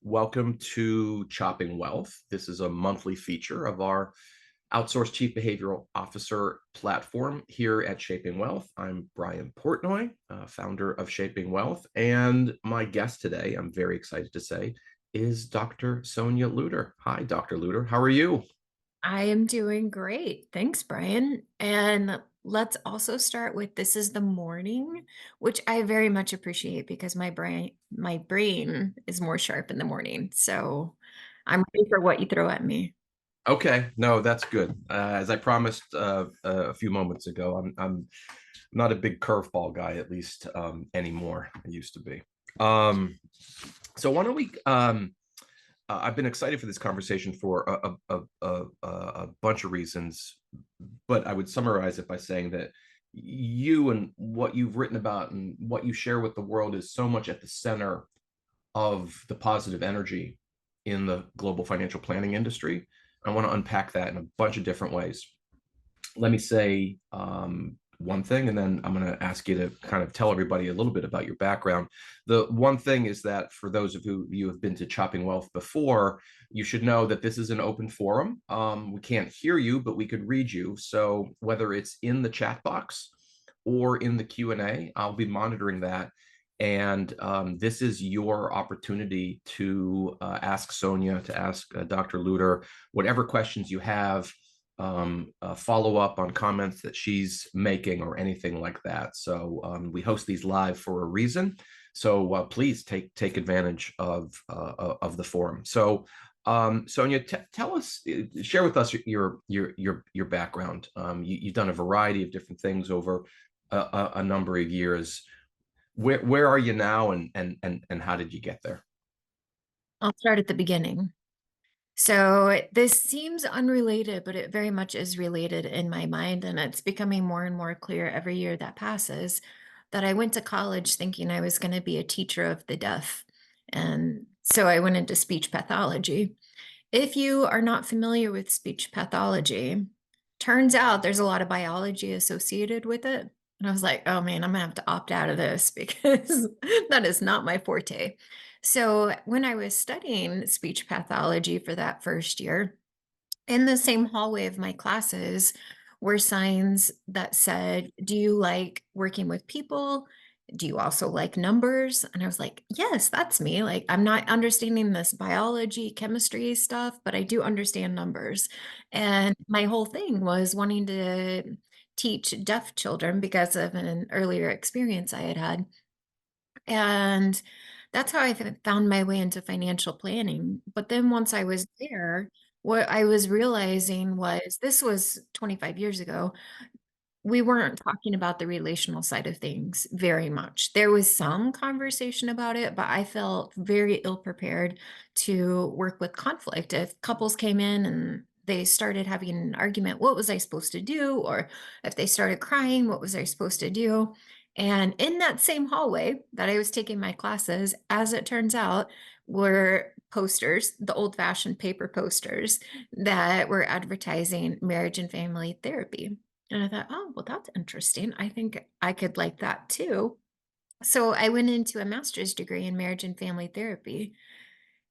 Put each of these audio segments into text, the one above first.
Welcome to Chopping Wealth. This is a monthly feature of our outsourced chief behavioral officer platform here at Shaping Wealth. I'm Brian Portnoy, founder of Shaping Wealth, and my guest today, I'm very excited to say, is Dr. Sonya Lutter. Hi, Dr. Lutter. How are you? I am doing great. Thanks, Brian. And let's also start with this is the morning, which I very much appreciate because my brain is more sharp in the morning. So I'm ready for what you throw at me. Okay, no, that's good. As I promised a few moments ago, I'm not a big curveball guy, at least anymore. I used to be. Um, so why don't we? I've been excited for this conversation for a bunch of reasons, but I would summarize it by saying that you and what you've written about and what you share with the world is so much at the center of the positive energy in the global financial planning industry. I want to unpack that in a bunch of different ways. Let me say one thing, and then I'm going to ask you to kind of tell everybody a little bit about your background. The one thing is that for those of you who have been to Chopping Wealth before, you should know that this is an open forum. We can't hear you, but we could read you. So whether it's in the chat box or in the Q&A, I'll be monitoring that. And this is your opportunity to ask Sonya, to ask Dr. Lutter, whatever questions you have, follow up on comments that she's making or anything like that. So we host these live for a reason. So please take advantage of the forum. So Sonya, tell us, share with us your background. You've done a variety of different things over a number of years. Where are you now, and how did you get there? I'll start at the beginning. So this seems unrelated, but it very much is related in my mind. And it's becoming more and more clear every year that passes that I went to college thinking I was going to be a teacher of the deaf. And so I went into speech pathology. If you are not familiar with speech pathology, turns out there's a lot of biology associated with it. And I was like, oh man, I'm gonna have to opt out of this because that is not my forte. So when I was studying speech pathology for that first year, in the same hallway of my classes were signs that said, "Do you like working with people? Do you also like numbers?" And I was like, "Yes, that's me. Like, I'm not understanding this biology, chemistry stuff, but I do understand numbers." And my whole thing was wanting to teach deaf children because of an earlier experience I had had. And that's how found my way into financial planning. But then once I was there, what I was realizing was this was 25 years ago. We weren't talking about the relational side of things very much. There was some conversation about it, but I felt very ill prepared to work with conflict. If couples came in and they started having an argument, what was I supposed to do? Or if they started crying, what was I supposed to do? And in that same hallway that I was taking my classes, as it turns out, were posters, the old fashioned paper posters that were advertising marriage and family therapy. And I thought, oh, well, that's interesting. I think I could like that too. So I went into a master's degree in marriage and family therapy.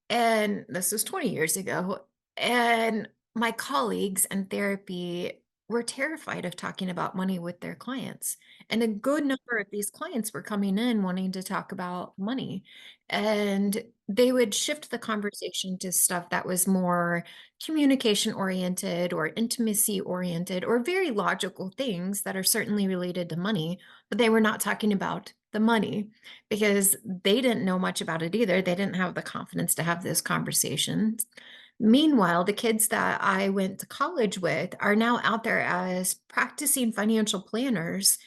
And this was 20 years ago. And my colleagues in therapy were terrified of talking about money with their clients. And a good number of these clients were coming in wanting to talk about money. And they would shift the conversation to stuff that was more communication oriented or intimacy oriented or very logical things that are certainly related to money, but they were not talking about the money because they didn't know much about it either. They didn't have the confidence to have those conversations. Meanwhile, the kids that I went to college with are now out there as practicing financial planners.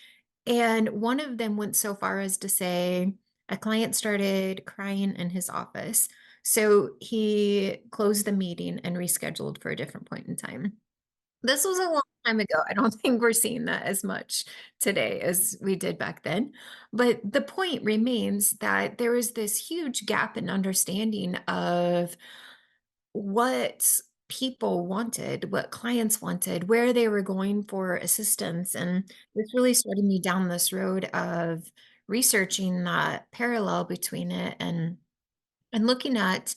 And one of them went so far as to say a client started crying in his office. So he closed the meeting and rescheduled for a different point in time. This was a long time ago. I don't think we're seeing that as much today as we did back then. But the point remains that there is this huge gap in understanding of what people wanted, what clients wanted, where they were going for assistance. And this really started me down this road of researching that parallel between it and And looking at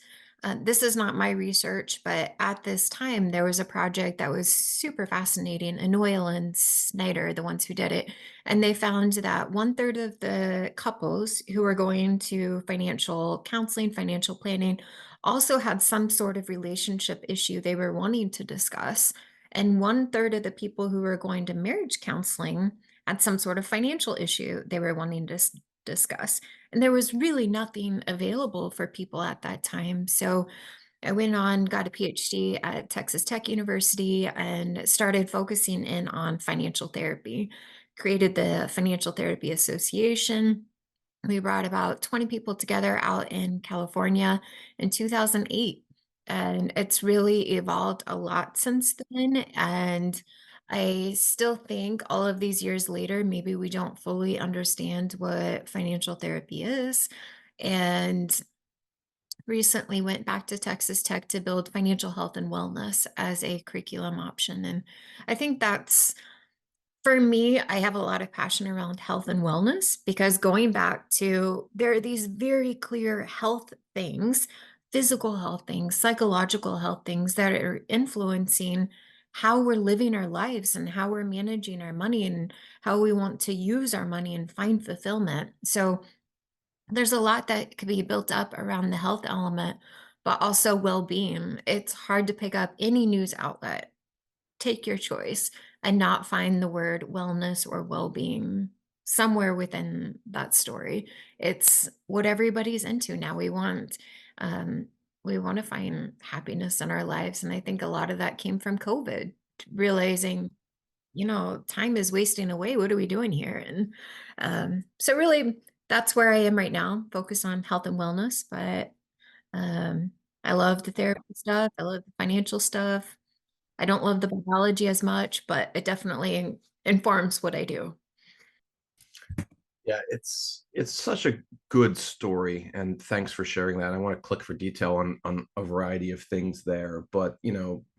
this is not my research, but at this time, there was a project that was super fascinating. And Noyle and Snyder, the ones who did it, and they found that one third of the couples who were going to financial counseling, financial planning, also had some sort of relationship issue they were wanting to discuss. And one third of the people who were going to marriage counseling had some sort of financial issue they were wanting to discuss. And there was really nothing available for people at that time. So I went on, got a PhD at Texas Tech University, and started focusing in on financial therapy. Created the Financial Therapy Association. We brought about 20 people together out in California in 2008. And it's really evolved a lot since then. And I still think all of these years later, maybe we don't fully understand what financial therapy is. And recently went back to Texas Tech to build financial health and wellness as a curriculum option. And I think that's for me, I have a lot of passion around health and wellness because going back to there are these very clear health things, physical health things, psychological health things that are influencing how we're living our lives and how we're managing our money and how we want to use our money and find fulfillment. So there's a lot that could be built up around the health element, but also well-being. It's hard to pick up any news outlet, take your choice, and not find the word wellness or well-being somewhere within that story. It's what everybody's into now. Um, we want to find happiness in our lives, and I think a lot of that came from COVID, realizing, time is wasting away. What are we doing here? And so, really, that's where I am right now. Focus on health and wellness, but um, I love the therapy stuff. I love the financial stuff. I don't love the biology as much, but it definitely informs what I do. Yeah, it's such a good story, and thanks for sharing that. I want to click for detail on a variety of things there, but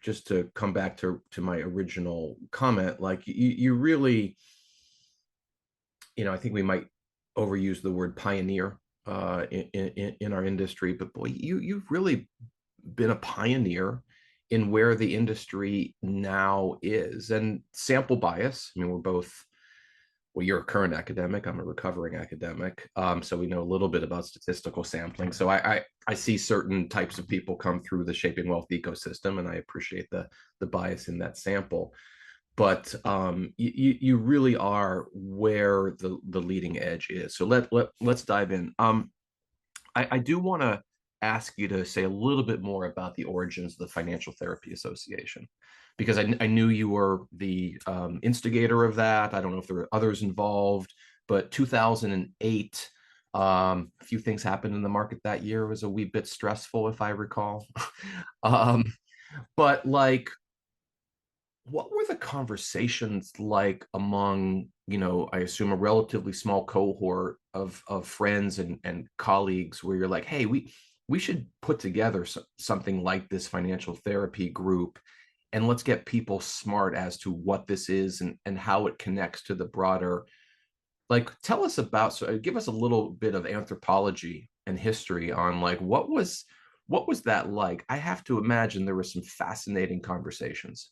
just to come back to my original comment, like you really, I think we might overuse the word pioneer in our industry, but boy, you've really been a pioneer in where the industry now is. And sample bias, I mean, we're both, well, you're a current academic, I'm a recovering academic, so we know a little bit about statistical sampling. So I see certain types of people come through the Shaping Wealth ecosystem, and I appreciate the bias in that sample. But you really are where the leading edge is. So let's dive in. I do want to ask you to say a little bit more about the origins of the Financial Therapy Association, because I knew you were the instigator of that. I don't know if there were others involved, but 2008, a few things happened in the market that year. It was a wee bit stressful, if I recall. um, but like, what were the conversations like among, I assume a relatively small cohort of friends and colleagues, where you're like, hey, we should put together something like this financial therapy group, and let's get people smart as to what this is and how it connects to the broader, like, tell us about, so give us a little bit of anthropology and history on, like, what was that like? I have to imagine there were some fascinating conversations.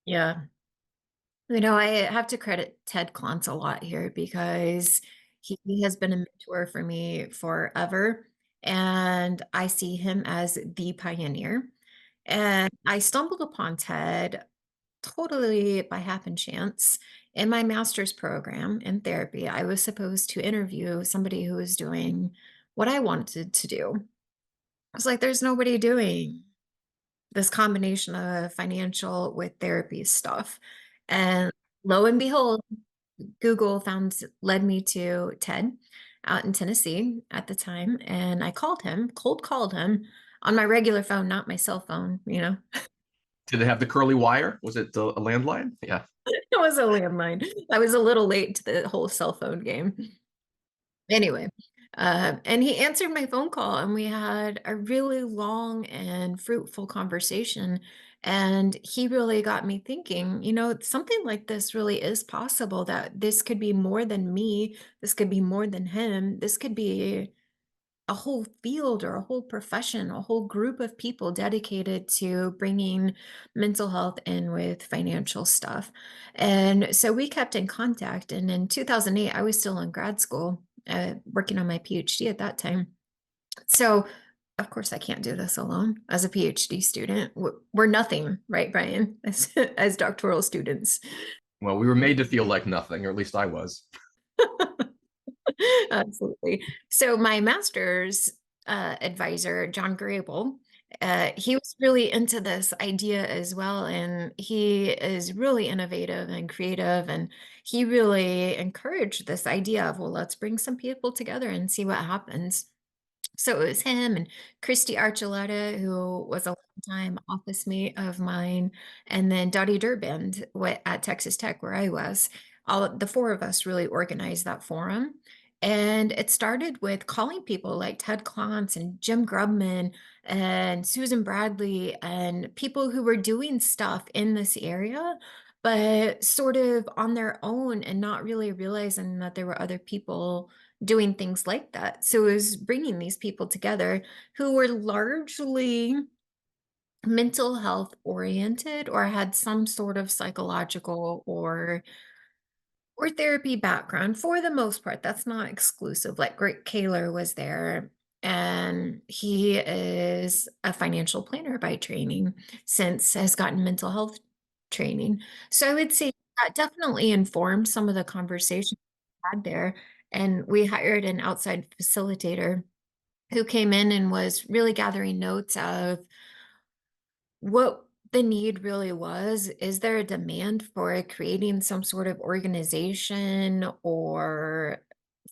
Yeah. I have to credit Ted Klontz a lot here because he has been a mentor for me forever. And I see him as the pioneer. And I stumbled upon Ted totally by happen chance in my master's program in therapy. I was supposed to interview somebody who was doing what I wanted to do. I was like, there's nobody doing this combination of financial with therapy stuff. And lo and behold, Google led me to Ted out in Tennessee at the time. And I called him, cold called him on my regular phone, not my cell phone. Did it have the curly wire? Was it a landline? Yeah. It was a landline. I was a little late to the whole cell phone game. Anyway, and he answered my phone call, and we had a really long and fruitful conversation. And he really got me thinking, something like this really is possible, that this could be more than me. This could be more than him. This could be a whole field or a whole profession, a whole group of people dedicated to bringing mental health in with financial stuff. And so we kept in contact. And in 2008, I was still in grad school, working on my PhD at that time. So, of course, I can't do this alone as a PhD student. We're nothing, right, Brian, as doctoral students. Well, we were made to feel like nothing, or at least I was. Absolutely. So my master's advisor, John Grable, he was really into this idea as well, and he is really innovative and creative, and he really encouraged this idea of, well, let's bring some people together and see what happens. So it was him and Christy Archuleta, who was a longtime office mate of mine, and then Dottie Durband at Texas Tech, where I was. All the four of us really organized that forum. And it started with calling people like Ted Clance and Jim Grubman and Susan Bradley and people who were doing stuff in this area, but sort of on their own and not really realizing that there were other people doing things like that. So it was bringing these people together who were largely mental health oriented or had some sort of psychological or therapy background for the most part. That's not exclusive. Like Greg Kaler was there, and he is a financial planner by training, since has gotten mental health training. So I would say that definitely informed some of the conversation we had there. And we hired an outside facilitator who came in and was really gathering notes of what the need really was. Is there a demand for creating some sort of organization or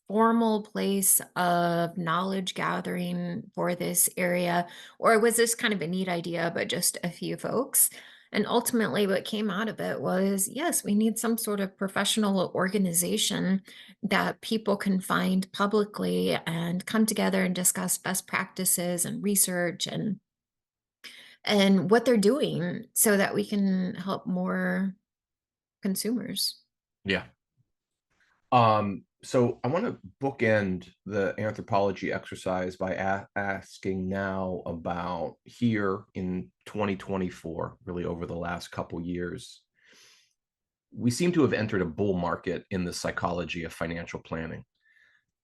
formal place of knowledge gathering for this area? Or was this kind of a neat idea, but just a few folks? And ultimately, what came out of it was, yes, we need some sort of professional organization that people can find publicly and come together and discuss best practices and research and what they're doing so that we can help more consumers. Yeah. So I want to bookend the anthropology exercise by asking now about here in 2024, really over the last couple years. We seem to have entered a bull market in the psychology of financial planning.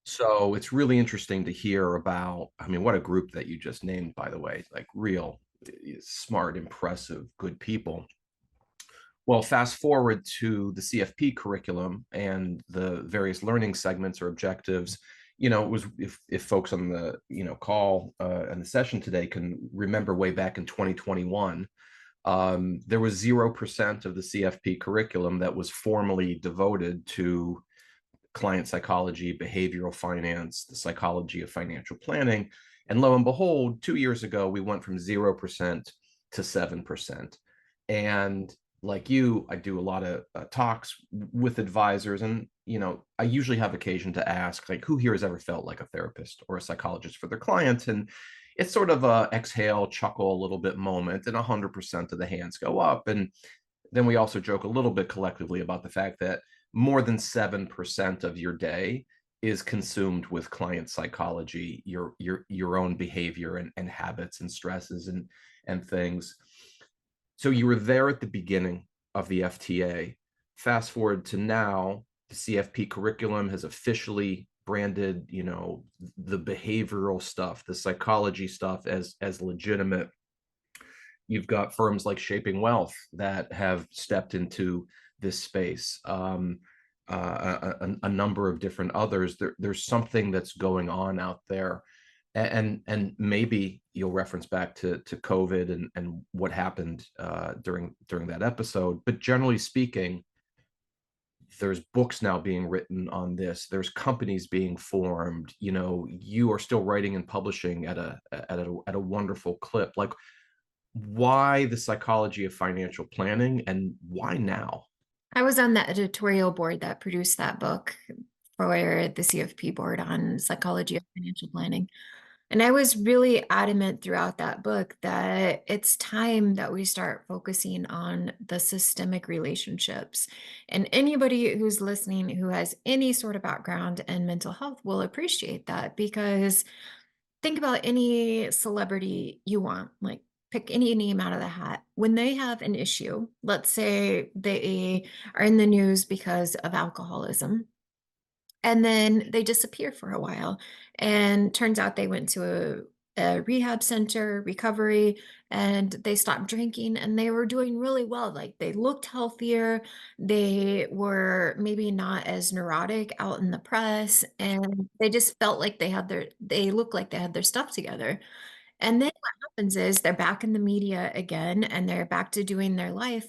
So it's really interesting to hear about, I mean, what a group that you just named, by the way, like real smart, impressive, good people. Well, fast forward to the CFP curriculum and the various learning segments or objectives. It was, if folks on the call and the session today can remember, way back in 2021, there was 0% of the CFP curriculum that was formally devoted to client psychology, behavioral finance, the psychology of financial planning. And lo and behold, 2 years ago, we went from 0% to 7%. And like you, I do a lot of talks with advisors, and I usually have occasion to ask, like, who here has ever felt like a therapist or a psychologist for their client? And it's sort of a exhale, chuckle a little bit moment, and 100% of the hands go up. And then we also joke a little bit collectively about the fact that more than 7% of your day is consumed with client psychology, your own behavior and habits and stresses and things. So you were there at the beginning of the FTA. Fast forward to now, the CFP curriculum has officially branded, the behavioral stuff, the psychology stuff as legitimate. You've got firms like Shaping Wealth that have stepped into this space. A number of different others. There's something that's going on out there, and maybe you'll reference back to COVID and what happened during that episode. But generally speaking, there's books now being written on this. There's companies being formed. You are still writing and publishing at a wonderful clip. Like, why the psychology of financial planning, and why now? I was on the editorial board that produced that book for the CFP board on psychology of financial planning. And I was really adamant throughout that book that it's time that we start focusing on the systemic relationships. And anybody who's listening who has any sort of background in mental health will appreciate that, because think about any celebrity you want, like pick any name out of the hat. When they have an issue, let's say they are in the news because of alcoholism, and then they disappear for a while. And turns out they went to a rehab center, recovery, and they stopped drinking and they were doing really well. Like they looked healthier, they were maybe not as neurotic out in the press, and they just felt like they looked like they had their stuff together. And then what happens is they're back in the media again and they're back to doing their life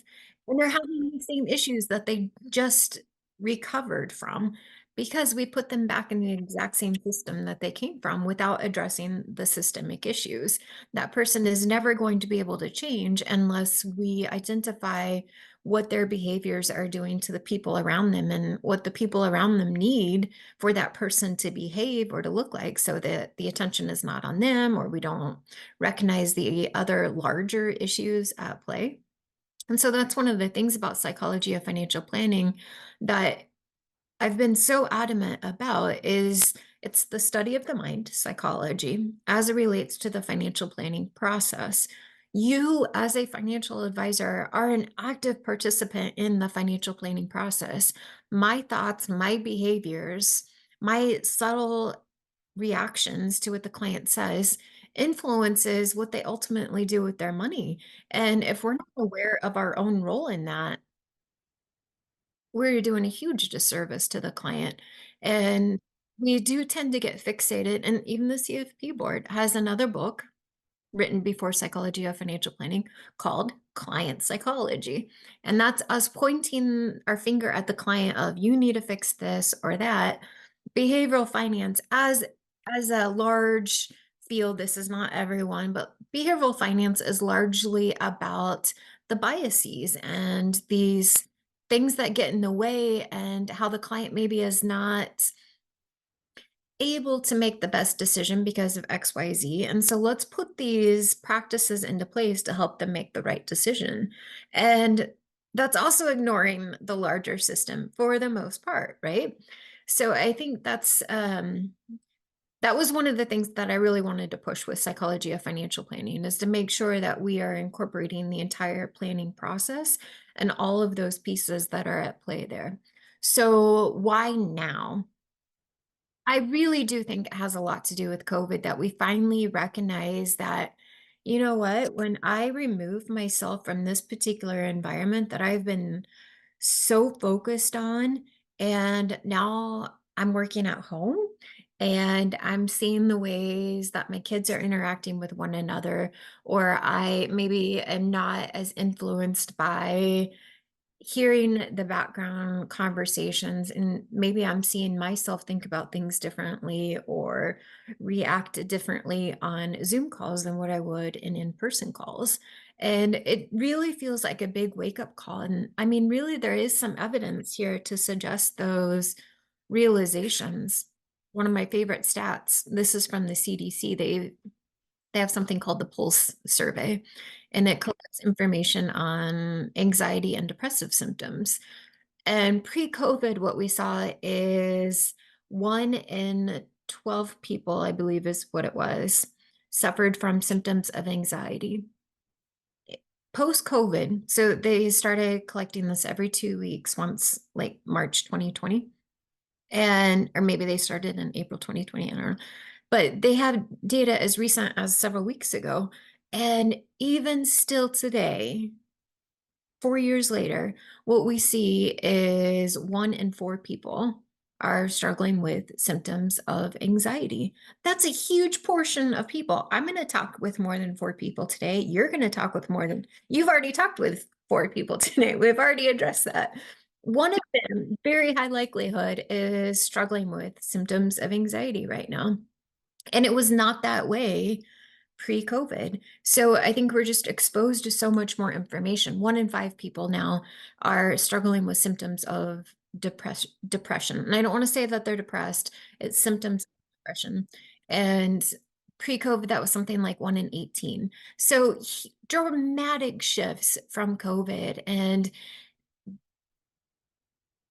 and they're having the same issues that they just recovered from because we put them back in the exact same system that they came from without addressing the systemic issues. That person is never going to be able to change unless we identify what their behaviors are doing to the people around them and what the people around them need for that person to behave or to look like, so that the attention is not on them or we don't recognize the other larger issues at play. And so that's one of the things about psychology of financial planning that I've been so adamant about is it's the study of the mind, psychology, as it relates to the financial planning process. You, as a financial advisor, are an active participant in the financial planning process. My thoughts, my behaviors, my subtle reactions to what the client says influences what they ultimately do with their money. And if we're not aware of our own role in that, we're doing a huge disservice to the client. And we do tend to get fixated. And even the CFP board has another book written before Psychology of Financial Planning called Client Psychology. And that's us pointing our finger at the client of you need to fix this or that. Behavioral finance as a large field, this is not everyone, but behavioral finance is largely about the biases and these things that get in the way and how the client maybe is not able to make the best decision because of XYZ. And so let's put these practices into place to help them make the right decision. And that's also ignoring the larger system for the most part, right? So I think that was one of the things that I really wanted to push with psychology of financial planning is to make sure that we are incorporating the entire planning process and all of those pieces that are at play there. So why now? I really do think it has a lot to do with COVID that we finally recognize that, you know what, when I remove myself from this particular environment that I've been so focused on, and now I'm working at home and I'm seeing the ways that my kids are interacting with one another, or I maybe am not as influenced by hearing the background conversations, and maybe I'm seeing myself think about things differently or react differently on Zoom calls than what I would in in-person calls. And it really feels like a big wake-up call. And I mean, really, there is some evidence here to suggest those realizations. One of my favorite stats, this is from the CDC, they have something called the Pulse survey, and it collects information on anxiety and depressive symptoms. And pre-COVID, what we saw is 1 in 12 people, I believe is what it was, suffered from symptoms of anxiety. Post-COVID, so they started collecting this every 2 weeks, once like March 2020, and or maybe they started in April 2020, I don't know. But they have data as recent as several weeks ago. And even still today, 4 years later, what we see is 1 in 4 people are struggling with symptoms of anxiety. That's a huge portion of people. I'm going to talk with more than 4 people today. You're going to talk with more than you've already talked with 4 people today. We've already addressed that. One of them, very high likelihood, is struggling with symptoms of anxiety right now. And it was not that way pre-COVID. So I think we're just exposed to so much more information. 1 in 5 people now are struggling with symptoms of depression. And I don't want to say that they're depressed, it's symptoms of depression. And pre-COVID, that was something like 1 in 18. So dramatic shifts from COVID. And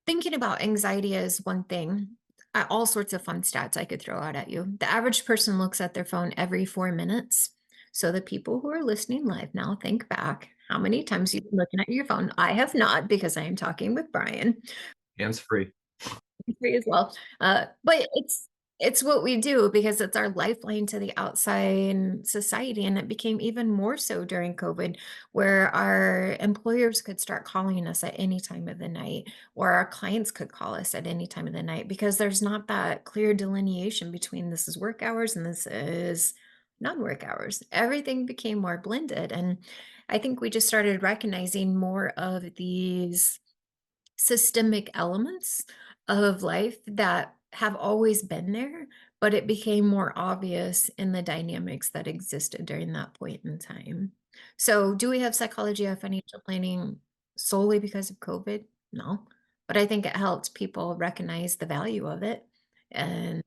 thinking about anxiety as one thing, all sorts of fun stats I could throw out at you. The average person looks at their phone every 4 minutes. So the people who are listening live now, think back how many times you've been looking at your phone. I have not, because I am talking with Brian. Hands free. Free as well. But it's what we do because it's our lifeline to the outside society, and it became even more so during COVID, where our employers could start calling us at any time of the night, or our clients could call us at any time of the night, because there's not that clear delineation between this is work hours and this is non-work hours. Everything became more blended, and I think we just started recognizing more of these systemic elements of life that have always been there, but it became more obvious in the dynamics that existed during that point in time. So, do we have psychology of financial planning solely because of COVID? No. But I think it helped people recognize the value of it and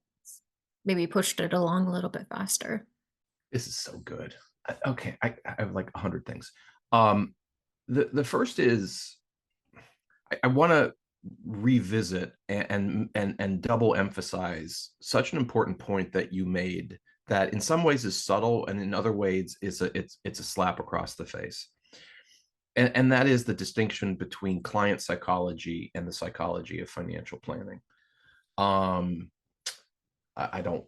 maybe pushed it along a little bit faster. This is so good. Okay, I have like 100 things. Um, the first is I want to revisit and double emphasize such an important point that you made, that in some ways is subtle and in other ways is it's a slap across the face. And that is the distinction between client psychology and the psychology of financial planning. Um, I don't.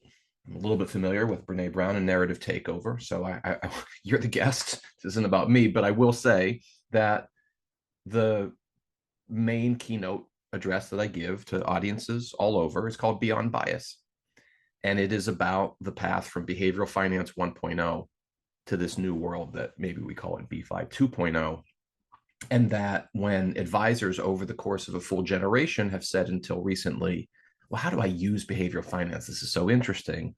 I'm a little bit familiar with Brene Brown and narrative takeover, so you're the guest. This isn't about me, but I will say that the main keynote address that I give to audiences all over is called Beyond Bias. And it is about the path from behavioral finance 1.0 to this new world that maybe we call it B5 2.0. And that when advisors over the course of a full generation have said until recently, well, how do I use behavioral finance? This is so interesting.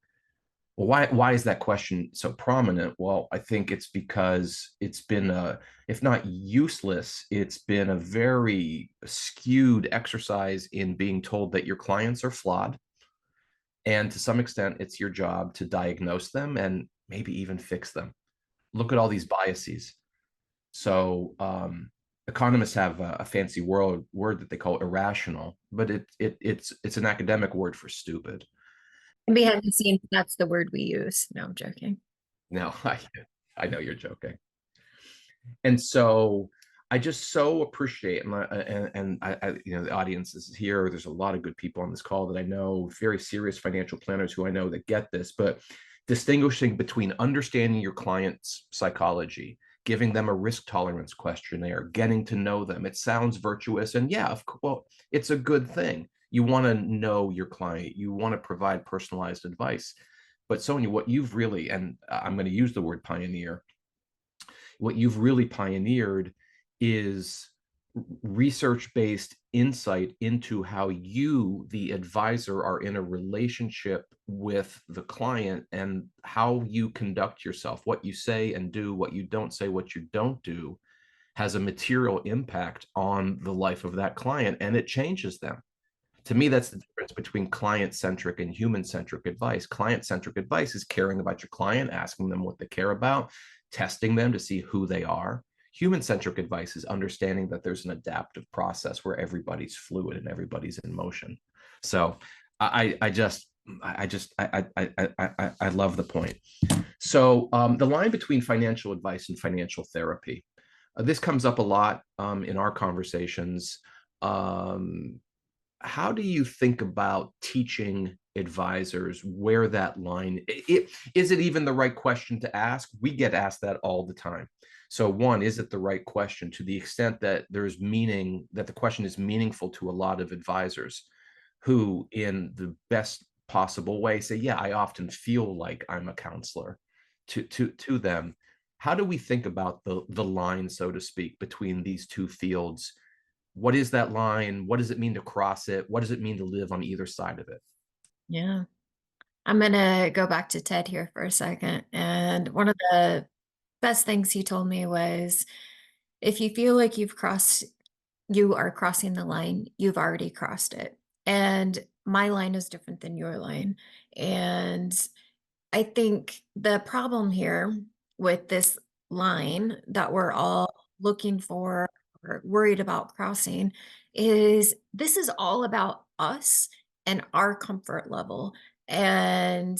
Well, why is that question so prominent? Well, I think it's because it's been a, if not useless, it's been a very skewed exercise in being told that your clients are flawed. And to some extent, it's your job to diagnose them and maybe even fix them. Look at all these biases. So economists have a fancy word that they call irrational, but it's an academic word for stupid. And behind the scenes, that's the word we use. No, I'm joking. No, I know you're joking. And so I just so appreciate, and you know, the audience is here. There's a lot of good people on this call that I know, very serious financial planners who I know that get this, but distinguishing between understanding your client's psychology, giving them a risk tolerance questionnaire, getting to know them. It sounds virtuous, and yeah, well, it's a good thing. You want to know your client. You want to provide personalized advice. But Sonya, what you've really, and I'm going to use the word pioneer, what you've really pioneered is research-based insight into how you, the advisor, are in a relationship with the client and how you conduct yourself, what you say and do, what you don't say, what you don't do, has a material impact on the life of that client, and it changes them. To me, that's the difference between client-centric and human-centric advice. Client-centric advice is caring about your client, asking them what they care about, testing them to see who they are. Human-centric advice is understanding that there's an adaptive process where everybody's fluid and everybody's in motion. So I love the point. So the line between financial advice and financial therapy, this comes up a lot in our conversations. How do you think about teaching advisors where that line, is it even the right question to ask? We get asked that all the time. So one, is it the right question to the extent that there's meaning, that the question is meaningful to a lot of advisors who in the best possible way say, yeah, I often feel like I'm a counselor to them. How do we think about the line, so to speak, between these two fields? What is that line? What does it mean to cross it? What does it mean to live on either side of it? Yeah. I'm gonna go back to Ted here for a second. And one of the best things he told me was, if you feel like you are crossing the line, you've already crossed it. And my line is different than your line. And I think the problem here with this line that we're all looking for or worried about crossing is this is all about us and our comfort level. And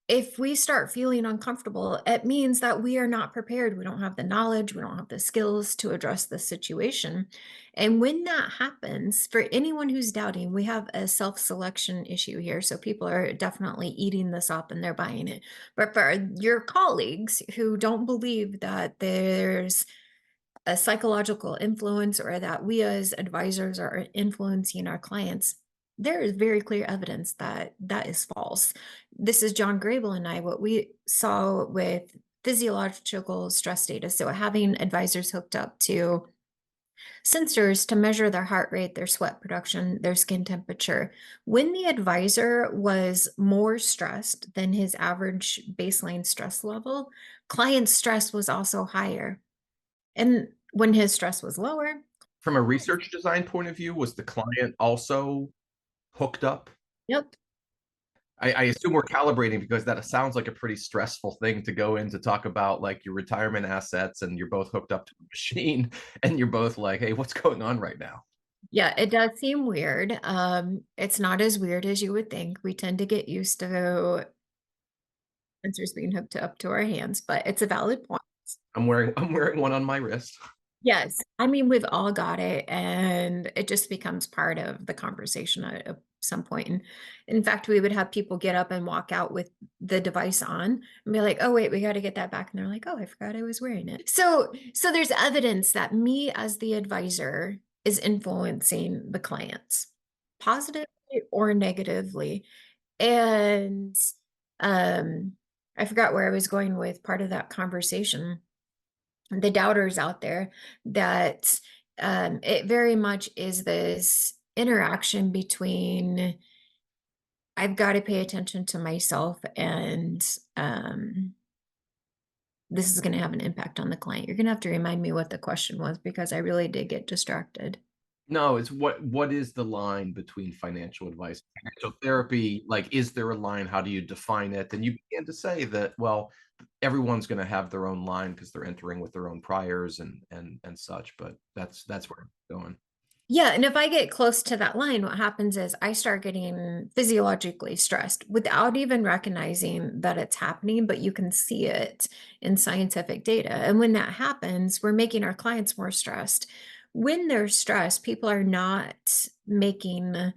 if we start feeling uncomfortable, it means that we are not prepared. We don't have the knowledge, we don't have the skills to address the situation. And when that happens, for anyone who's doubting, we have a self selection issue here. So people are definitely eating this up and they're buying it. But for your colleagues who don't believe that there's a psychological influence or that we as advisors are influencing our clients, there is very clear evidence that that is false. This is John Grable and I, what we saw with physiological stress data. So having advisors hooked up to sensors to measure their heart rate, their sweat production, their skin temperature. When the advisor was more stressed than his average baseline stress level, client stress was also higher. And when his stress was lower, From a research design point of view, was the client also hooked up? yep. I assume we're calibrating because that sounds like a pretty stressful thing to go in to talk about, like your retirement assets, and you're both hooked up to a machine, and you're both like, "Hey, what's going on right now?" Yeah, it does seem weird. It's not as weird as you would think. We tend to get used to sensors being hooked up to our hands, but it's a valid point. I'm wearing one on my wrist. Yes. I mean, we've all got it, and it just becomes part of the conversation at some point. And in fact, we would have people get up and walk out with the device on and be like, "Oh, wait, we got to get that back." And they're like, "Oh, I forgot I was wearing it." So there's evidence that me as the advisor is influencing the clients positively or negatively. And um, I forgot where I was going with part of that conversation, the doubters out there, that it very much is this interaction between I've got to pay attention to myself and this is going to have an impact on the client. You're going to have to remind me what the question was because I really did get distracted. No, it's what is the line between financial advice and financial therapy? Like, is there a line? How do you define it? And you began to say that, well, everyone's going to have their own line because they're entering with their own priors and such. But that's where I'm going. Yeah, and if I get close to that line, what happens is I start getting physiologically stressed without even recognizing that it's happening, but you can see it in scientific data. And when that happens, we're making our clients more stressed. When they're stressed, people are not making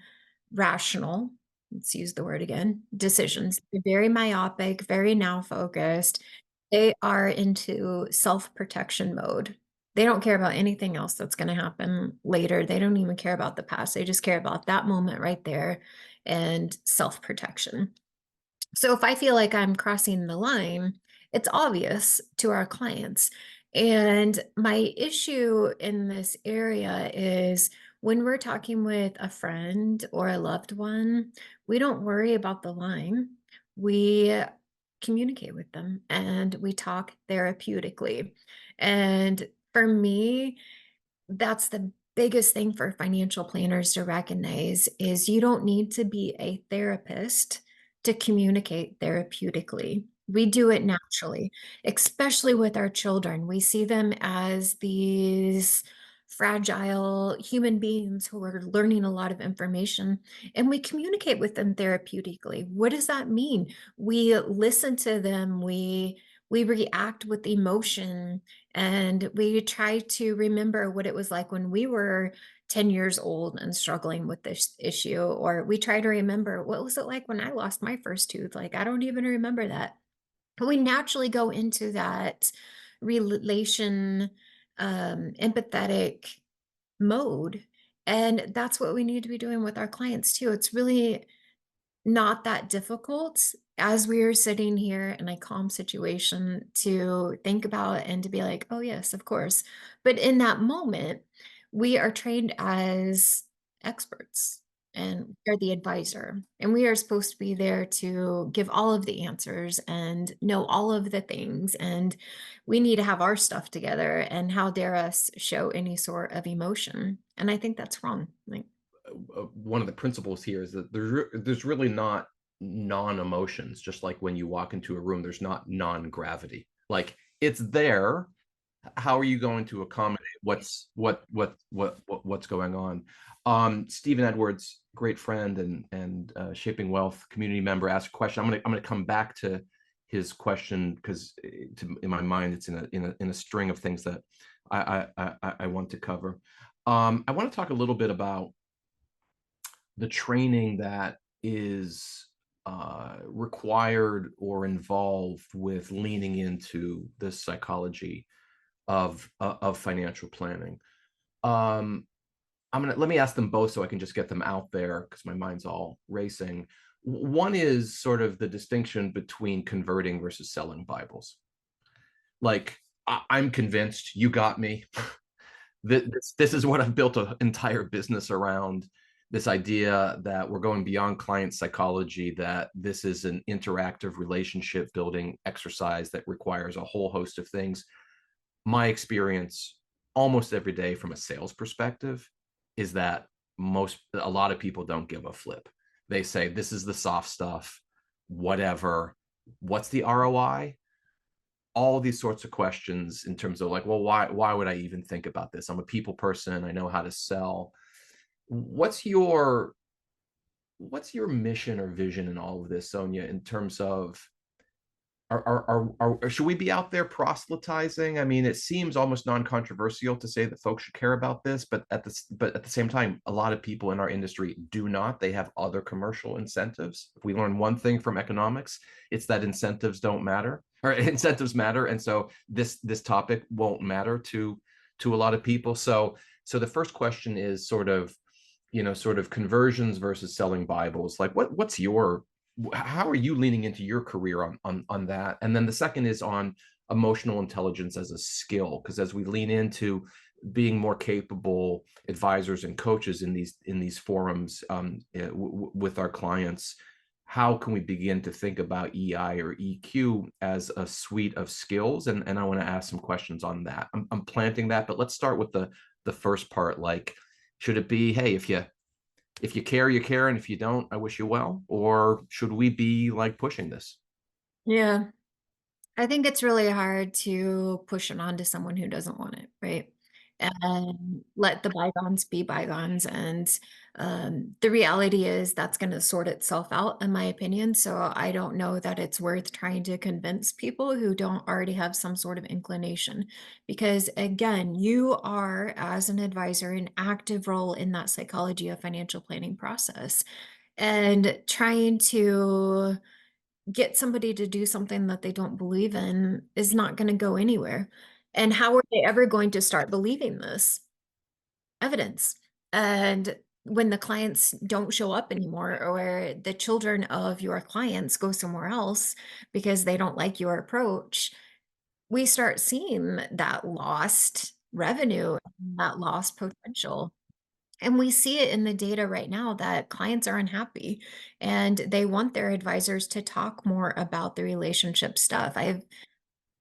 rational, let's use the word again, decisions. They're very myopic, very now focused. They are into self-protection mode. They don't care about anything else that's going to happen later. They don't even care about the past. They just care about that moment right there and self-protection. So if I feel like I'm crossing the line, it's obvious to our clients. And my issue in this area is when we're talking with a friend or a loved one, we don't worry about the line. We communicate with them and we talk therapeutically. And for me, that's the biggest thing for financial planners to recognize is you don't need to be a therapist to communicate therapeutically. We do it naturally, especially with our children. We see them as these fragile human beings who are learning a lot of information, and we communicate with them therapeutically. What does that mean? We listen to them, we react with emotion, and we try to remember what it was like when we were 10 years old and struggling with this issue. Or we try to remember what was it like when I lost my first tooth? Like, I don't even remember that. But we naturally go into that relation, empathetic mode. And that's what we need to be doing with our clients too. It's really not that difficult as we are sitting here in a calm situation to think about and to be like, oh, yes, of course. But in that moment, we are trained as experts and we're the advisor. And we are supposed to be there to give all of the answers and know all of the things. And we need to have our stuff together. And how dare us show any sort of emotion? And I think that's wrong. Like, One of the principles here is that there's really not non-emotions. Just like when you walk into a room, there's not non-gravity. Like, it's there, how are you going to accommodate what's going on? Stephen Edwards, great friend and Shaping Wealth community member, asked a question. I'm gonna come back to his question because in my mind it's in a string of things that I want to cover. I want to talk a little bit about the training that is required or involved with leaning into the psychology of financial planning. Let me ask them both so I can just get them out there because my mind's all racing. One is sort of the distinction between converting versus selling Bibles. Like I'm convinced you got me. This is what I've built an entire business around. This idea that we're going beyond client psychology, that this is an interactive relationship building exercise that requires a whole host of things. My experience almost every day from a sales perspective is that a lot of people don't give a flip. They say, this is the soft stuff, whatever. What's the ROI? All these sorts of questions in terms of like, well, why would I even think about this? I'm a people person. I know how to sell. What's your mission or vision in all of this, Sonya, in terms of should we be out there proselytizing? I mean, it seems almost non-controversial to say that folks should care about this, but at the same time, a lot of people in our industry do not. They have other commercial incentives. If we learn one thing from economics, it's that incentives don't matter, or incentives matter, and so this topic won't matter to a lot of people. So the first question is sort of, sort of conversions versus selling Bibles. Like what's your how are you leaning into your career on that? And then the second is on emotional intelligence as a skill, because as we lean into being more capable advisors and coaches in these forums with our clients, how can we begin to think about EI or EQ as a suite of skills? And I want to ask some questions on that. I'm planting that, but let's start with the first part. Like, should it be, hey, if you care, you care, and if you don't, I wish you well? Or should we be like pushing this? Yeah. I think it's really hard to push it on to someone who doesn't want it, right? And let the bygones be bygones. And the reality is that's going to sort itself out, in my opinion. So I don't know that it's worth trying to convince people who don't already have some sort of inclination. Because again, you are, as an advisor, an active role in that psychology of financial planning process. And trying to get somebody to do something that they don't believe in is not going to go anywhere. And how are they ever going to start believing this? Evidence. And when the clients don't show up anymore, or the children of your clients go somewhere else because they don't like your approach, we start seeing that lost revenue, that lost potential. And we see it in the data right now that clients are unhappy and they want their advisors to talk more about the relationship stuff. I have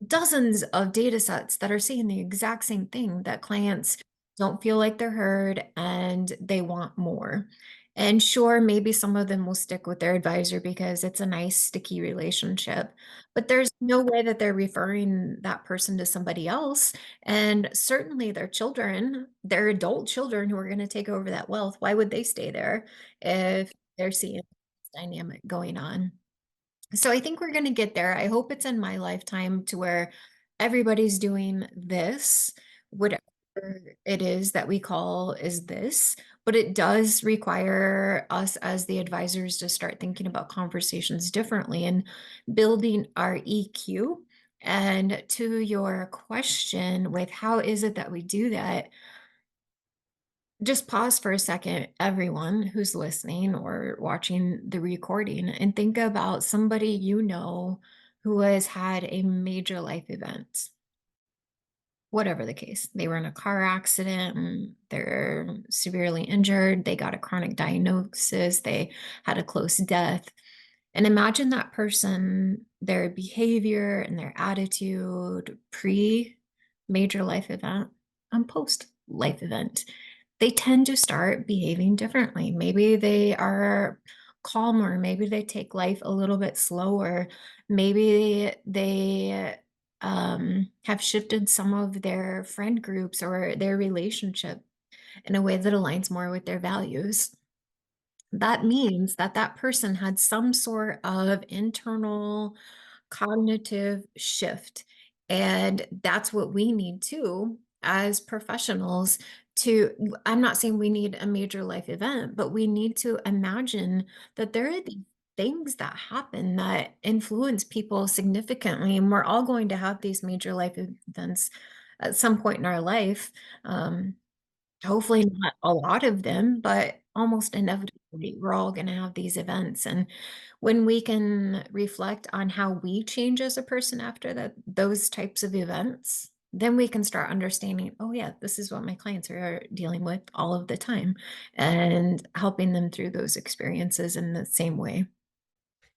dozens of data sets that are saying the exact same thing, that clients don't feel like they're heard and they want more. And sure, maybe some of them will stick with their advisor because it's a nice, sticky relationship, but there's no way that they're referring that person to somebody else. And certainly their children, their adult children who are going to take over that wealth, why would they stay there if they're seeing this dynamic going on? So I think we're going to get there. I hope it's in my lifetime to where everybody's doing this, whatever it is that we call is this, but it does require us as the advisors to start thinking about conversations differently and building our EQ. And to your question with how is it that we do that? Just pause for a second, everyone who's listening or watching the recording, and think about somebody you know who has had a major life event, whatever the case. They were in a car accident, and they're severely injured, they got a chronic diagnosis, they had a close death. And imagine that person, their behavior and their attitude pre major life event and post life event. They tend to start behaving differently. Maybe they are calmer. Maybe they take life a little bit slower. Maybe they have shifted some of their friend groups or their relationship in a way that aligns more with their values. That means that that person had some sort of internal cognitive shift. And that's what we need too as professionals I'm not saying we need a major life event, but we need to imagine that there are these things that happen that influence people significantly. And we're all going to have these major life events at some point in our life. Um, Hopefully not a lot of them, but almost inevitably, we're all gonna have these events, and when we can reflect on how we change as a person after those types of events, then we can start understanding, "Oh, yeah, this is what my clients are dealing with all of the time," and helping them through those experiences in the same way.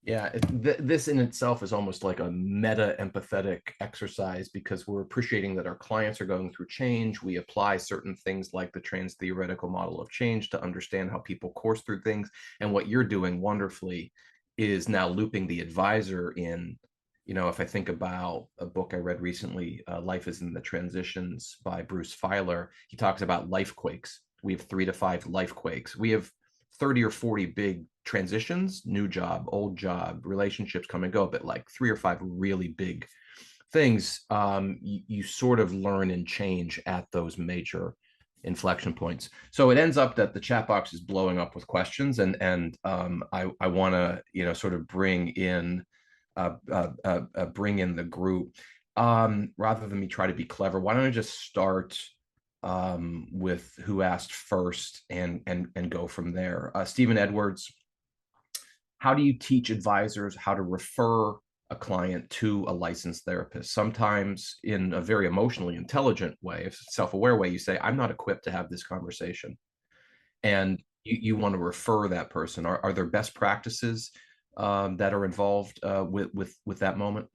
Yeah, this in itself is almost like a meta empathetic exercise because we're appreciating that our clients are going through change. We apply certain things like the trans theoretical model of change to understand how people course through things. And what you're doing wonderfully is now looping the advisor in. If I think about a book I read recently, Life is in the Transitions by Bruce Feiler, he talks about life quakes. We have 3 to 5 life quakes. We have 30 or 40 big transitions, new job, old job, relationships come and go, but like 3 or 5 really big things, you sort of learn and change at those major inflection points. So it ends up that the chat box is blowing up with questions, and I want to sort of bring in the group. Rather than me try to be clever, why don't I just start with who asked first and go from there. Stephen Edwards, how do you teach advisors how to refer a client to a licensed therapist? Sometimes in a very emotionally intelligent way, a self-aware way, you say, I'm not equipped to have this conversation. And you want to refer that person. Are there best practices that are involved with that moment?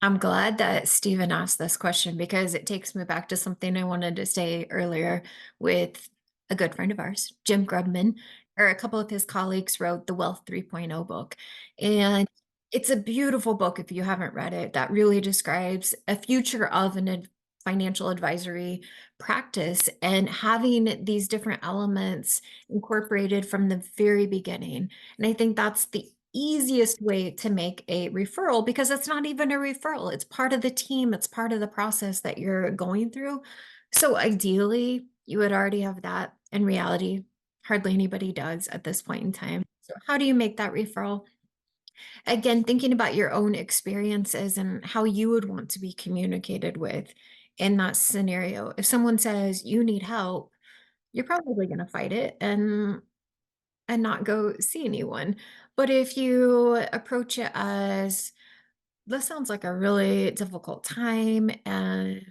I'm glad that Stephen asked this question because it takes me back to something I wanted to say earlier with a good friend of ours, Jim Grubman, or a couple of his colleagues wrote the Wealth 3.0 book. And it's a beautiful book if you haven't read it that really describes a future of financial advisory practice and having these different elements incorporated from the very beginning. And I think that's the easiest way to make a referral because it's not even a referral. It's part of the team, it's part of the process that you're going through. So ideally, you would already have that. In reality, hardly anybody does at this point in time. So how do you make that referral? Again, thinking about your own experiences and how you would want to be communicated with in that scenario. If someone says you need help, you're probably going to fight it and not go see anyone. But if you approach it as, this sounds like a really difficult time, and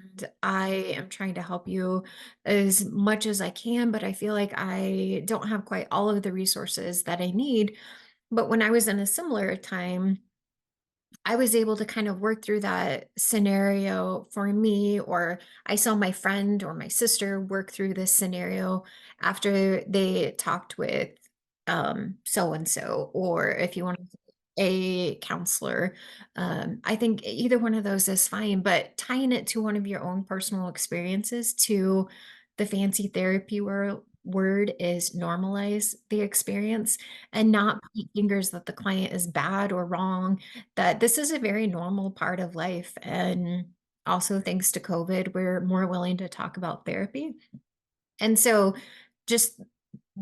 I am trying to help you as much as I can, but I feel like I don't have quite all of the resources that I need. But when I was in a similar time, I was able to kind of work through that scenario for me, or I saw my friend or my sister work through this scenario after they talked with so and so, or if you want a counselor. I think either one of those is fine, but tying it to one of your own personal experiences to the fancy therapy word is normalize the experience and not point fingers that the client is bad or wrong, that this is a very normal part of life. And also, thanks to COVID, we're more willing to talk about therapy. And so, just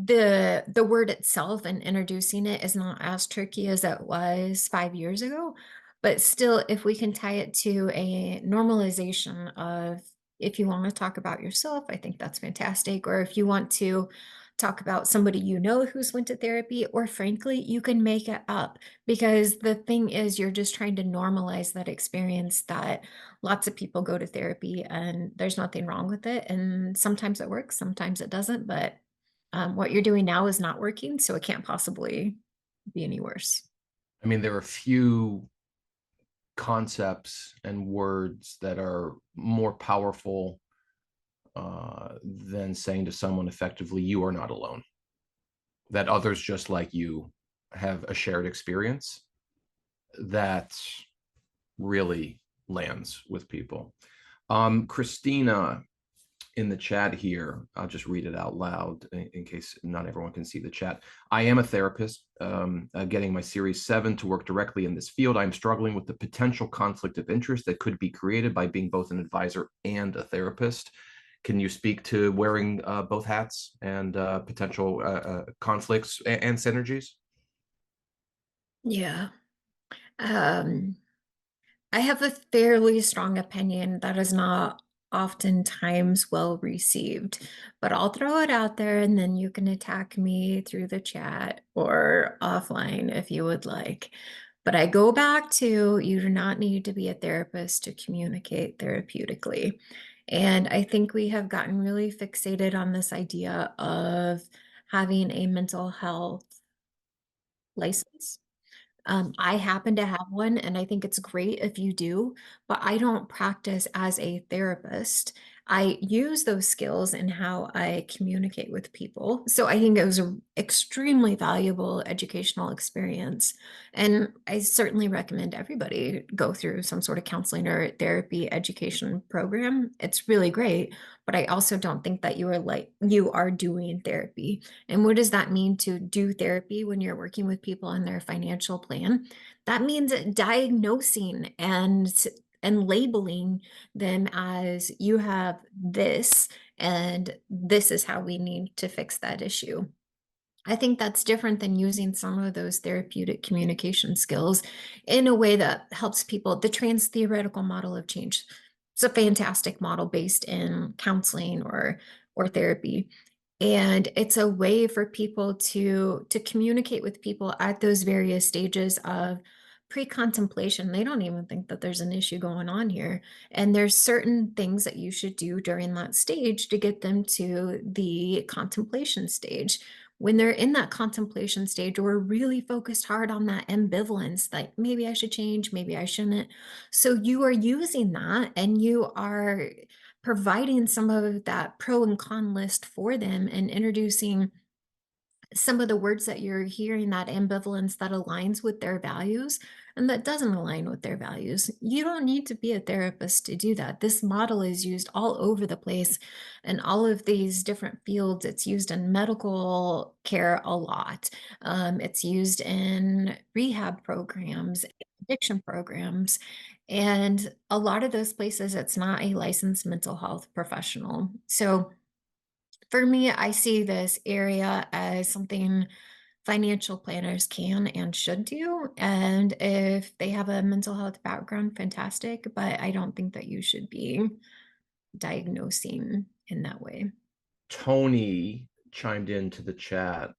the word itself and introducing it is not as tricky as it was 5 years ago, but still, if we can tie it to a normalization of, if you wanna talk about yourself, I think that's fantastic, or if you want to talk about somebody you know who's went to therapy, or frankly, you can make it up, because the thing is you're just trying to normalize that experience that lots of people go to therapy and there's nothing wrong with it, and sometimes it works, sometimes it doesn't, but what you're doing now is not working, so it can't possibly be any worse. I mean, there are few concepts and words that are more powerful than saying to someone effectively, you are not alone, that others just like you have a shared experience. That's really lands with people. Christina in the chat here, I'll just read it out loud in case not everyone can see the chat. I am a therapist, getting my Series 7 to work directly in this field. I'm struggling with the potential conflict of interest that could be created by being both an advisor and a therapist. Can you speak to wearing both hats and potential conflicts and synergies? Yeah. Um, I have a fairly strong opinion that is not oftentimes well received, but I'll throw it out there and then you can attack me through the chat or offline if you would like. But I go back to you do not need to be a therapist to communicate therapeutically. And I think we have gotten really fixated on this idea of having a mental health license. I happen to have one, and I think it's great if you do, but I don't practice as a therapist. I use those skills in how I communicate with people. So I think it was an extremely valuable educational experience. And I certainly recommend everybody go through some sort of counseling or therapy education program. It's really great, but I also don't think that you are doing therapy. And what does that mean to do therapy when you're working with people on their financial plan? That means diagnosing and labeling them as you have this and this is how we need to fix that issue. I think that's different than using some of those therapeutic communication skills in a way that helps people. The trans theoretical model of change. It's a fantastic model based in counseling or therapy. And it's a way for people to communicate with people at those various stages of pre-contemplation. They don't even think that there's an issue going on here. And there's certain things that you should do during that stage to get them to the contemplation stage. When they're in that contemplation stage, we're really focused hard on that ambivalence, like maybe I should change, maybe I shouldn't. So you are using that and you are providing some of that pro and con list for them and introducing some of the words that you're hearing, that ambivalence that aligns with their values and that doesn't align with their values. You don't need to be a therapist to do that. This model is used all over the place in all of these different fields. It's used in medical care a lot. It's used in rehab programs, addiction programs. And a lot of those places, it's not a licensed mental health professional. So for me, I see this area as something financial planners can and should do. And if they have a mental health background, fantastic. But I don't think that you should be diagnosing in that way. Tony chimed into the chat.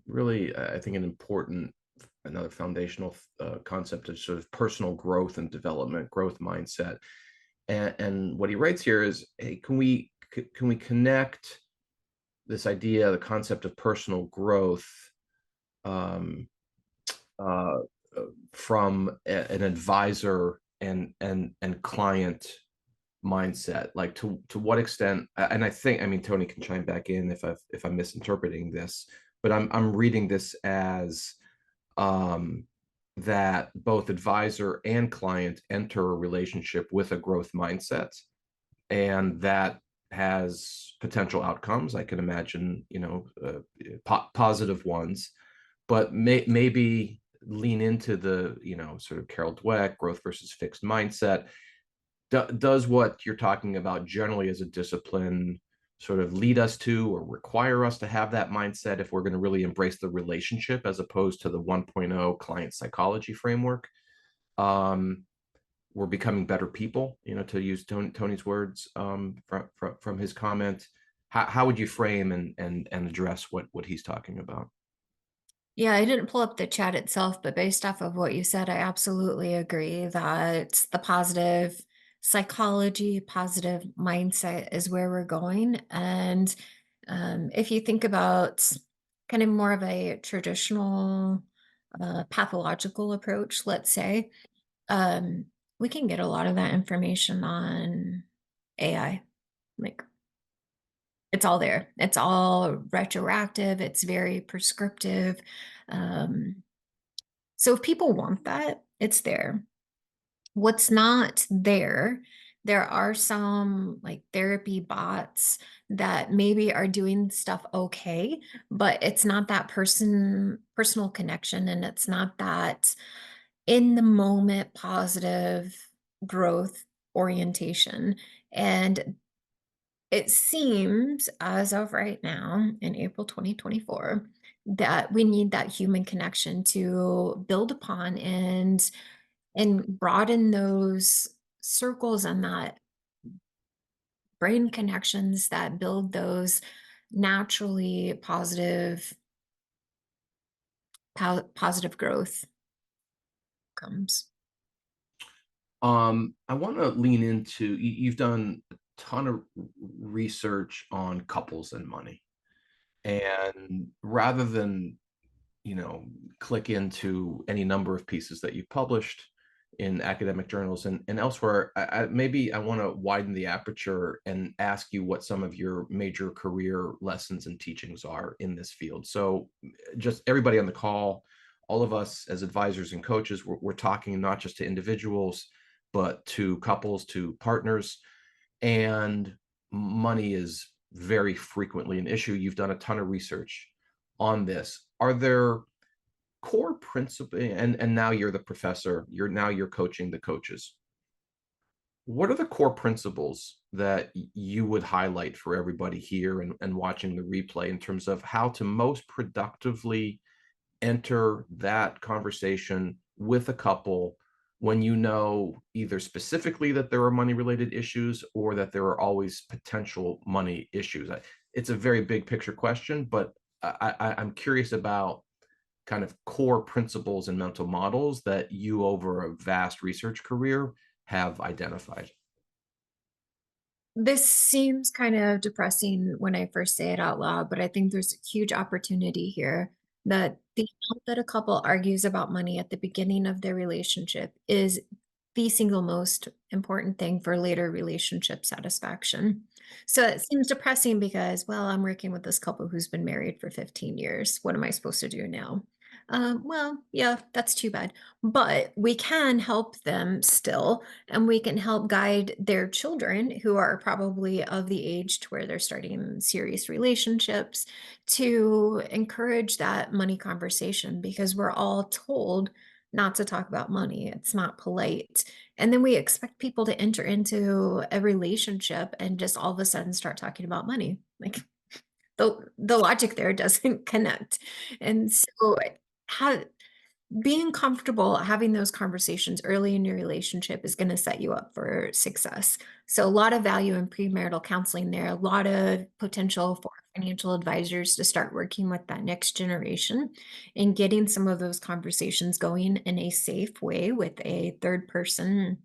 Really, I think an important, another foundational concept of sort of personal growth and development, growth mindset. And what he writes here is, hey, can we connect this idea, the concept of personal growth, um, uh, from an advisor and client mindset? Like to what extent? And I think, I mean, Tony can chime back in if I'm misinterpreting this, but I'm reading this as um, that both advisor and client enter a relationship with a growth mindset, and that has potential outcomes. I can imagine, positive ones, but maybe lean into the, sort of Carol Dweck growth versus fixed mindset. Does what you're talking about generally as a discipline sort of lead us to or require us to have that mindset if we're going to really embrace the relationship as opposed to the 1.0 client psychology framework? Um, we're becoming better people, to use Tony's words, from his comment. How would you frame and address what he's talking about? Yeah, I didn't pull up the chat itself, but based off of what you said, I absolutely agree that the positive psychology, positive mindset is where we're going. And if you think about kind of more of a traditional pathological approach, let's say, um, we can get a lot of that information on AI. Like it's all there. It's all retroactive. It's very prescriptive. Um, so if people want that, it's there. What's not there, there are some like therapy bots that maybe are doing stuff okay, but it's not that personal connection, and it's not that in the moment positive growth orientation. And it seems as of right now in April 2024 that we need that human connection to build upon and broaden those circles and that brain connections that build those naturally positive growth comes. I want to lean into you've done a ton of research on couples and money. And rather than, you know, click into any number of pieces that you've published in academic journals and elsewhere, maybe I want to widen the aperture and ask you what some of your major career lessons and teachings are in this field. So, just everybody on the call, all of us as advisors and coaches, we're talking not just to individuals, but to couples, to partners, and money is very frequently an issue. You've done a ton of research on this. Are there core principle, and now you're the professor, you're coaching the coaches. What are the core principles that you would highlight for everybody here and watching the replay in terms of how to most productively enter that conversation with a couple when you know either specifically that there are money related issues or that there are always potential money issues? It's a very big picture question, but I'm curious about kind of core principles and mental models that you over a vast research career have identified. This seems kind of depressing when I first say it out loud, but I think there's a huge opportunity here that the amount that a couple argues about money at the beginning of their relationship is the single most important thing for later relationship satisfaction. So it seems depressing because, well, I'm working with this couple who's been married for 15 years. What am I supposed to do now? Well, yeah, that's too bad. But we can help them still, and we can help guide their children who are probably of the age to where they're starting serious relationships to encourage that money conversation because we're all told not to talk about money. It's not polite. And then we expect people to enter into a relationship and just all of a sudden start talking about money. Like the logic there doesn't connect. And so how being comfortable having those conversations early in your relationship is going to set you up for success. So, a lot of value in premarital counseling there, a lot of potential for financial advisors to start working with that next generation and getting some of those conversations going in a safe way with a third person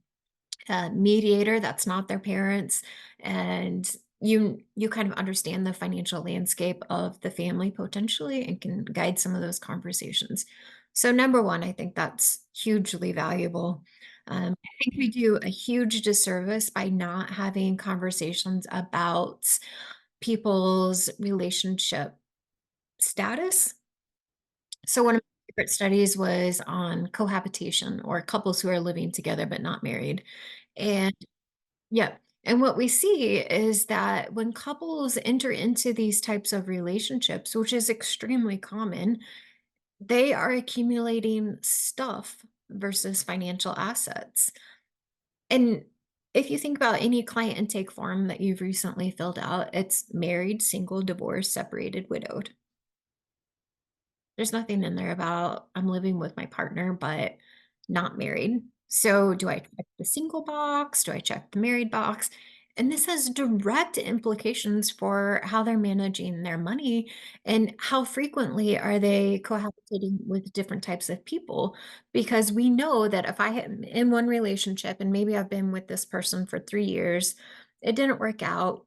mediator that's not their parents, and you kind of understand the financial landscape of the family potentially and can guide some of those conversations. So number one, I think that's hugely valuable. I think we do a huge disservice by not having conversations about people's relationship status. So one of my favorite studies was on cohabitation or couples who are living together but not married. And yeah. And what we see is that when couples enter into these types of relationships, which is extremely common, they are accumulating stuff versus financial assets. And if you think about any client intake form that you've recently filled out, it's married, single, divorced, separated, widowed. There's nothing in there about I'm living with my partner, but not married. So do I check the single box? Do I check the married box? And this has direct implications for how they're managing their money and how frequently are they cohabitating with different types of people. Because we know that if I am in one relationship and maybe I've been with this person for 3 years, it didn't work out,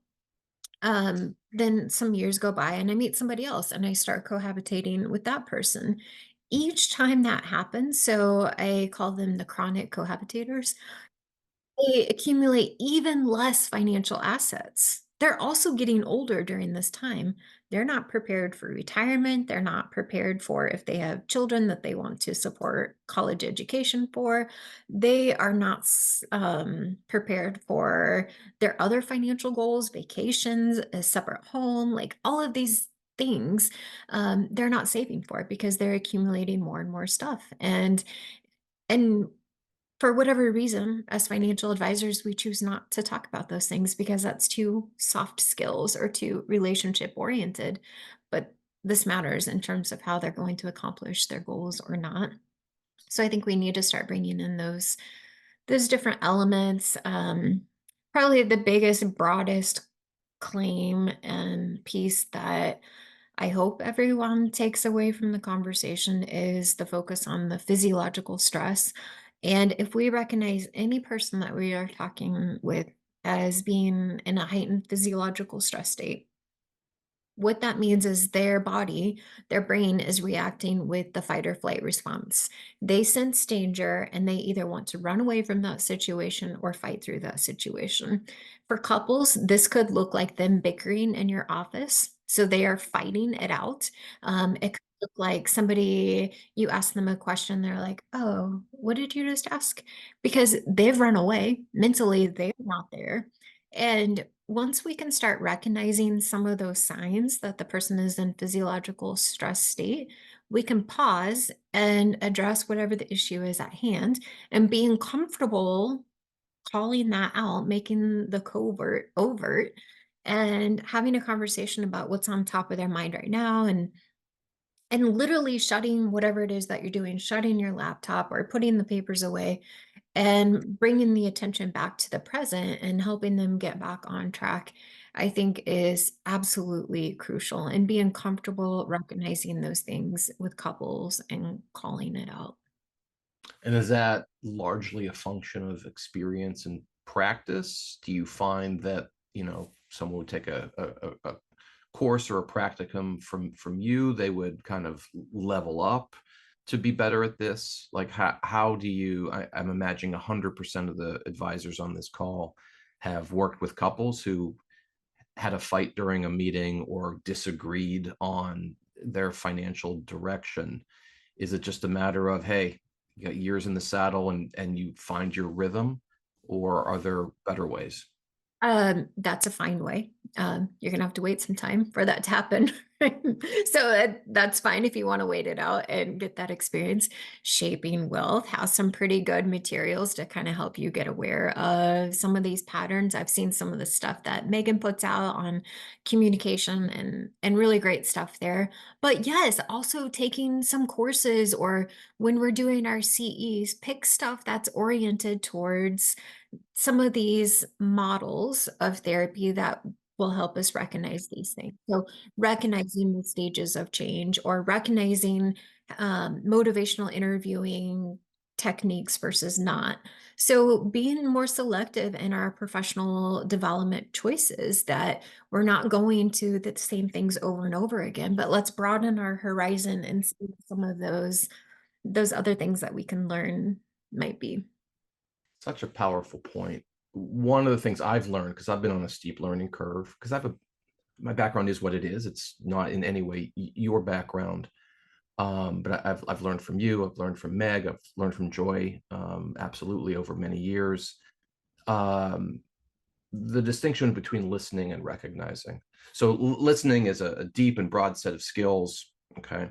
then some years go by and I meet somebody else and I start cohabitating with that person. Each time that happens, so I call them the chronic cohabitators, they accumulate even less financial assets. They're also getting older during this time. They're not prepared for retirement. They're not prepared for if they have children that they want to support college education for. They are not prepared for their other financial goals, vacations, a separate home, like all of these things. They're not saving for because they're accumulating more and more stuff. And for whatever reason, as financial advisors, we choose not to talk about those things because that's too soft skills or too relationship oriented. But this matters in terms of how they're going to accomplish their goals or not. So I think we need to start bringing in those different elements. Probably the biggest, broadest claim and piece that I hope everyone takes away from the conversation is the focus on the physiological stress. And if we recognize any person that we are talking with as being in a heightened physiological stress state, what that means is their body, their brain is reacting with the fight or flight response. They sense danger and they either want to run away from that situation or fight through that situation. For couples, this could look like them bickering in your office. So they are fighting it out. It could look like somebody, you ask them a question, they're like, oh, what did you just ask? Because they've run away. Mentally, they're not there. And once we can start recognizing some of those signs that the person is in physiological stress state, we can pause and address whatever the issue is at hand and being comfortable calling that out, making the covert overt and having a conversation about what's on top of their mind right now and literally shutting whatever it is that you're doing, shutting your laptop or putting the papers away and bringing the attention back to the present and helping them get back on track, I think is absolutely crucial. And being comfortable recognizing those things with couples and calling it out. And is that largely a function of experience and practice? Do you find that, someone would take a course or a practicum from you, they would kind of level up to be better at this? Like how do you, I'm imagining 100% of the advisors on this call have worked with couples who had a fight during a meeting or disagreed on their financial direction. Is it just a matter of, hey, you got years in the saddle and you find your rhythm, or are there better ways? That's a fine way. You're gonna have to wait some time for that to happen. So that's fine if you want to wait it out and get that experience. Shaping Wealth has some pretty good materials to kind of help you get aware of some of these patterns. I've seen some of the stuff that Megan puts out on communication and really great stuff there. But yes, also taking some courses or when we're doing our CEs, pick stuff that's oriented towards some of these models of therapy that will help us recognize these things. So, recognizing the stages of change or recognizing motivational interviewing techniques versus not. So, being more selective in our professional development choices that we're not going to the same things over and over again, but let's broaden our horizon and see what some of those other things that we can learn might be. Such a powerful point. One of the things I've learned, because I've been on a steep learning curve, because my background is what it is. It's not in any way your background. But I've learned from you, I've learned from Meg, I've learned from Joy, absolutely over many years. Um, the distinction between listening and recognizing. So listening is a deep and broad set of skills. Okay.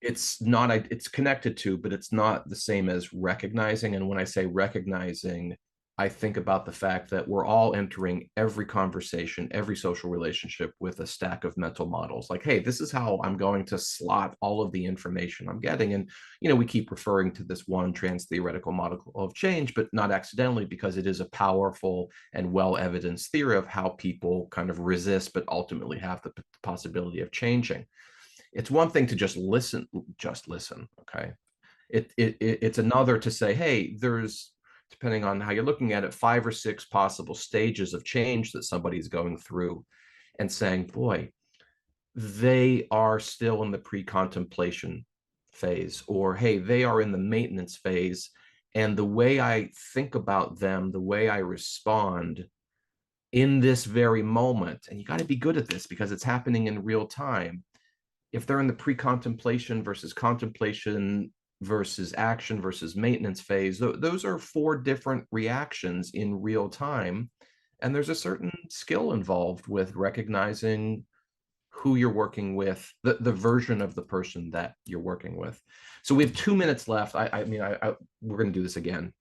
It's not, it's connected to, but it's not the same as recognizing. And when I say recognizing, I think about the fact that we're all entering every conversation, every social relationship with a stack of mental models. Like, hey, this is how I'm going to slot all of the information I'm getting. And, we keep referring to this one trans theoretical model of change, but not accidentally, because it is a powerful and well-evidenced theory of how people kind of resist, but ultimately have the possibility of changing. It's one thing to just listen. Okay. It's another to say, hey, there's, depending on how you're looking at it, 5 or 6 possible stages of change that somebody's going through, and saying, boy, they are still in the pre-contemplation phase, or hey, they are in the maintenance phase. And the way I think about them, the way I respond in this very moment, and you got to be good at this because it's happening in real time. If they're in the pre-contemplation versus contemplation versus action versus maintenance phase, those are four different reactions in real time. And there's a certain skill involved with recognizing who you're working with, the version of the person that you're working with. So we have 2 minutes left. We're going to do this again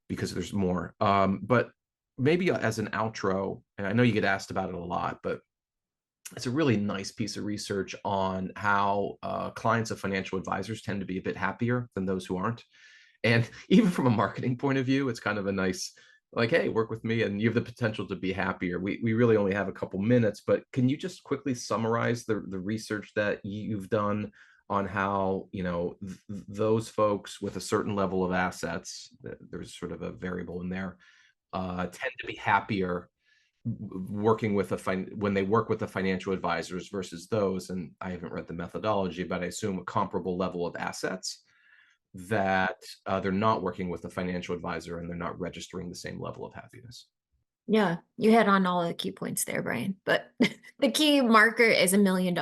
because there's more. But maybe as an outro, and I know you get asked about it a lot, but it's a really nice piece of research on how clients of financial advisors tend to be a bit happier than those who aren't. And even from a marketing point of view, it's kind of a nice, like, hey, work with me and you have the potential to be happier. We really only have a couple minutes, but can you just quickly summarize the research that you've done on how, those folks with a certain level of assets, there's sort of a variable in there, tend to be happier working with when they work with the financial advisors versus those, and I haven't read the methodology, but I assume a comparable level of assets, that they're not working with a financial advisor and they're not registering the same level of happiness. Yeah, you hit on all of the key points there, Brian. But the key marker is $1 million.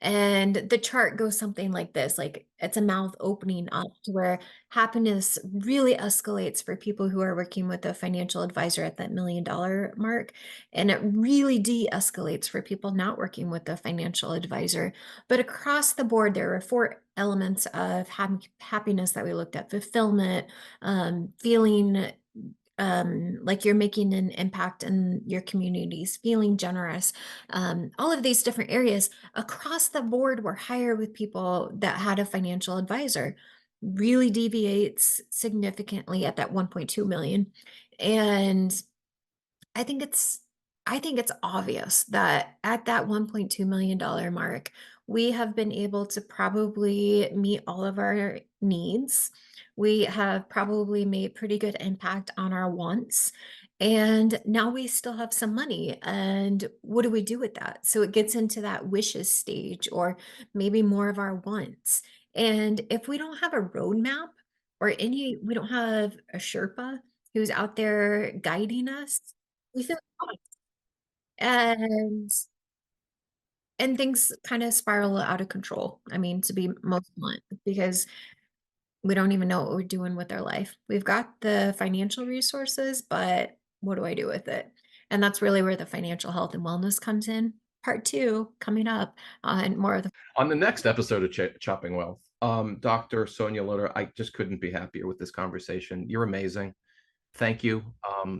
And the chart goes something like this, like it's a mouth opening up to where happiness really escalates for people who are working with a financial advisor at that $1 million mark. And it really de-escalates for people not working with a financial advisor. But across the board, there are four elements of happiness that we looked at: fulfillment, feeling like you're making an impact in your communities, feeling generous, all of these different areas across the board were higher with people that had a financial advisor. Really deviates significantly at that 1.2 million. And I think it's I think it's obvious that at that $1.2 million mark, we have been able to probably meet all of our needs. We have probably made pretty good impact on our wants. And now we still have some money. And what do we do with that? So it gets into that wishes stage or maybe more of our wants. And if we don't have a roadmap we don't have a Sherpa who's out there guiding us, we feel lost, and things kinda spiral out of control, I mean, to be most blunt, because we don't even know what we're doing with our life. We've got the financial resources, but what do I do with it? And that's really where the financial health and wellness comes in. Part 2 coming up on more of the On the next episode of Chopping Wealth, Dr. Sonya Lutter, I just couldn't be happier with this conversation. You're amazing. Thank you.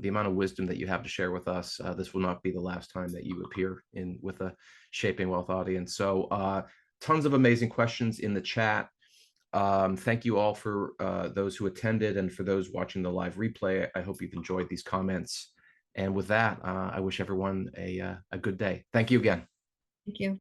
The amount of wisdom that you have to share with us. This will not be the last time that you appear in with a Shaping Wealth audience. So tons of amazing questions in the chat. Thank you all for those who attended and for those watching the live replay. I hope you've enjoyed these comments. And with that, I wish everyone a good day. Thank you again. Thank you.